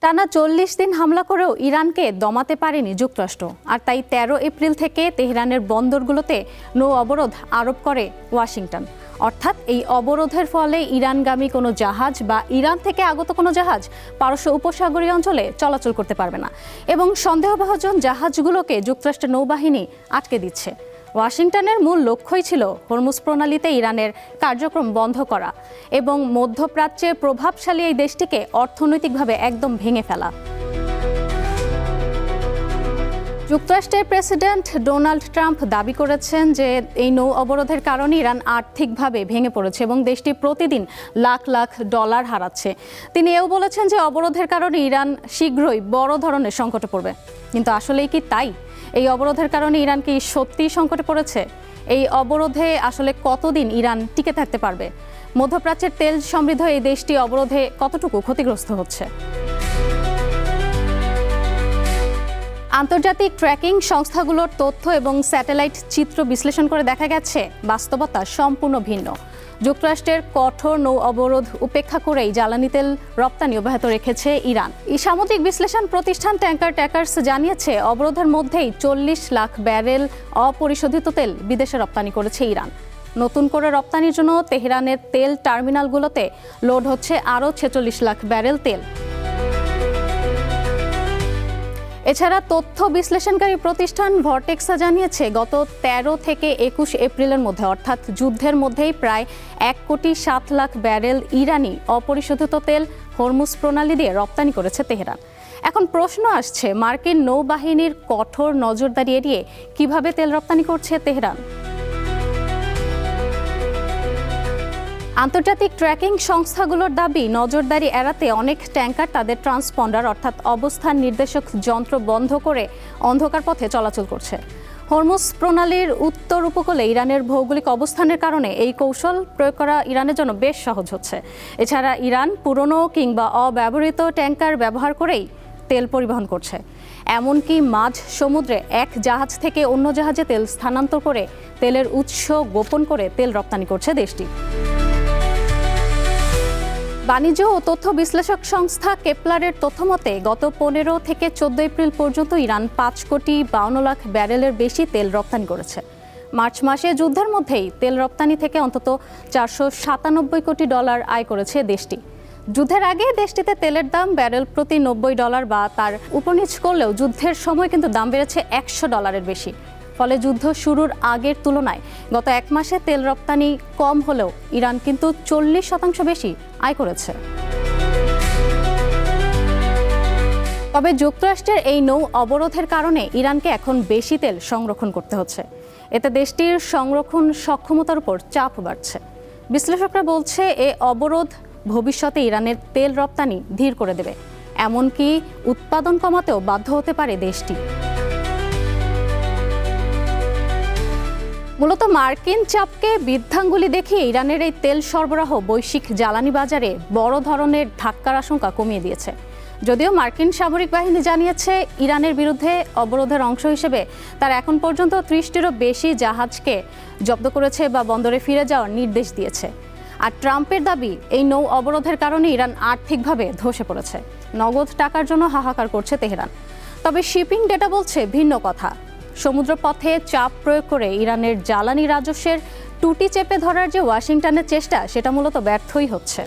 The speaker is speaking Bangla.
টানা ৪০ দিন হামলা করেও ইরানকে দমাতে পারেনি যুক্তরাষ্ট্র, আর তাই ১৩ এপ্রিল থেকে তেহরানের বন্দরগুলোতে নৌ অবরোধ আরোপ করে ওয়াশিংটন। অর্থাৎ এই অবরোধের ফলে ইরানগামী কোনো জাহাজ বা ইরান থেকে আগত কোনো জাহাজ পারস্য উপসাগরীয় অঞ্চলে চলাচল করতে পারবে না এবং সন্দেহভাজন জাহাজগুলোকে যুক্তরাষ্ট্রের নৌবাহিনী আটকে দিচ্ছে। ওয়াশিংটনের মূল লক্ষ্যই ছিল হরমুজ প্রণালীতে ইরানের কার্যক্রম বন্ধ করা এবং মধ্যপ্রাচ্যে প্রভাবশালী এই দেশটিকে অর্থনৈতিকভাবে একদম ভেঙে ফেলা। যুক্তরাষ্ট্রের প্রেসিডেন্ট ডোনাল্ড ট্রাম্প দাবি করেছেন যে এই নৌ অবরোধের কারণে ইরান আর্থিকভাবে ভেঙে পড়েছে এবং দেশটি প্রতিদিন লাখ লাখ ডলার হারাচ্ছে। তিনি এও বলেছেন যে অবরোধের কারণে ইরান শীঘ্রই বড় ধরনের সংকটে পড়বে। কিন্তু আসলেই কি তাই? এই অবরোধের কারণে ইরান কি সত্যিই সংকটে পড়েছে? এই অবরোধে আসলে কতদিন ইরান টিকে থাকতে পারবে? মধ্যপ্রাচ্যের তেল সমৃদ্ধ এই দেশটি অবরোধে কতটুকু ক্ষতিগ্রস্ত হচ্ছে? আন্তর্জাতিক ট্র্যাকিং সংস্থাগুলোর তথ্য এবং স্যাটেলাইট চিত্র বিশ্লেষণ করে দেখা গেছে বাস্তবতা সম্পূর্ণ ভিন্ন। যুক্তরাষ্ট্রের কঠোর নৌ অবরোধ উপেক্ষা করেই জ্বালানি তেল রপ্তানি অব্যাহত রেখেছে ইরান। এই সামুদ্রিক বিশ্লেষণ প্রতিষ্ঠান ট্যাঙ্কার্স জানিয়েছে অবরোধের মধ্যেই ৪০ লাখ ব্যারেল অপরিশোধিত তেল বিদেশে রপ্তানি করেছে ইরান। নতুন করে রপ্তানির জন্য তেহরানের তেল টার্মিনালগুলোতে লোড হচ্ছে আরও ৪৬ লাখ ব্যারেল তেল। এছাড়া তথ্য বিশ্লেষণকারী প্রতিষ্ঠান ভর্টেক্সা জানিয়েছে গত ১৩ থেকে ২১ এপ্রিলের মধ্যে অর্থাৎ যুদ্ধের মধ্যেই প্রায় ১,৭,০০,০০০ ব্যারেল ইরানি অপরিশোধিত তেল হরমুজ প্রণালী দিয়ে রপ্তানি করেছে তেহরান। এখন প্রশ্ন আসছে, মার্কিন নৌবাহিনীর কঠোর নজরদারি এড়িয়ে কিভাবে তেল রপ্তানি করছে তেহরান? আন্তর্জাতিক ট্র্যাকিং সংস্থাগুলোর দাবি, নজরদারি এড়াতে অনেক ট্যাঙ্কার তাদের ট্রান্সপন্ডার অর্থাৎ অবস্থান নির্দেশক যন্ত্র বন্ধ করে অন্ধকার পথে চলাচল করছে। হরমুজ প্রণালীর উত্তর উপকূলে ইরানের ভৌগোলিক অবস্থানের কারণে এই কৌশল প্রয়োগ করা ইরানের জন্য বেশ সহজ হচ্ছে। এছাড়া ইরান পুরনো কিংবা অব্যবহৃত ট্যাঙ্কার ব্যবহার করেই তেল পরিবহন করছে। এমনকি মাঝ সমুদ্রে এক জাহাজ থেকে অন্য জাহাজে তেল স্থানান্তর করে তেলের উৎস গোপন করে তেল রপ্তানি করছে দেশটি। বাণিজ্য ও তথ্য বিশ্লেষক সংস্থা কেপলারের তথ্যমতে গত ১৫ থেকে ১৪ এপ্রিল পর্যন্ত ইরান ৫,৫২,০০,০০০ ব্যারেলের বেশি তেল রপ্তানি করেছে। মার্চ মাসে যুদ্ধের মধ্যেই তেল রপ্তানি থেকে অন্তত $৪৯৭ কোটি আয় করেছে দেশটি। যুদ্ধের আগে দেশটিতে তেলের দাম ব্যারেল প্রতি $৯০ বা তার উপনিচ করলেও যুদ্ধের সময় কিন্তু দাম বেড়েছে $১০০ বেশি। ফলে যুদ্ধ শুরুর আগের তুলনায় গত এক মাসে তেল রপ্তানি কম হলেও ইরান কিন্তু ৪০% বেশি আয় করেছে। তবে যুক্তরাষ্ট্রের এই নৌ অবরোধের কারণে ইরানকে এখন বেশি তেল সংরক্ষণ করতে হচ্ছে। এতে দেশটির সংরক্ষণ সক্ষমতার উপর চাপ বাড়ছে। বিশ্লেষকরা বলছে এ অবরোধ ভবিষ্যতে ইরানের তেল রপ্তানি ধীর করে দেবে, এমনকি উৎপাদন কমাতেও বাধ্য হতে পারে দেশটি। মূলত মার্কিন চাপকে বৃদ্ধাঙ্গুলি দেখিয়ে ইরানের এই তেল সরবরাহ বৈশ্বিক জ্বালানি বাজারে বড় ধরনের ধাক্কার আশঙ্কা কমিয়ে দিয়েছে। যদিও মার্কিন সামরিক বাহিনী জানিয়েছে ইরানের বিরুদ্ধে অবরোধের অংশ হিসেবে তারা এখন পর্যন্ত ৩০টিরও বেশি জাহাজকে জব্দ করেছে বা বন্দরে ফিরে যাওয়ার নির্দেশ দিয়েছে। আর ট্রাম্পের দাবি, এই নৌ অবরোধের কারণে ইরান আর্থিকভাবে ধসে পড়েছে। নগদ টাকার জন্য হাহাকার করছে তেহরান। তবে শিপিং ডেটা বলছে ভিন্ন কথা। সমুদ্রপথে চাপ প্রয়োগ করে ইরানের জ্বালানি রাজস্বের টুটি চেপে ধরার যে ওয়াশিংটনের চেষ্টা, সেটা মূলত ব্যর্থই হচ্ছে।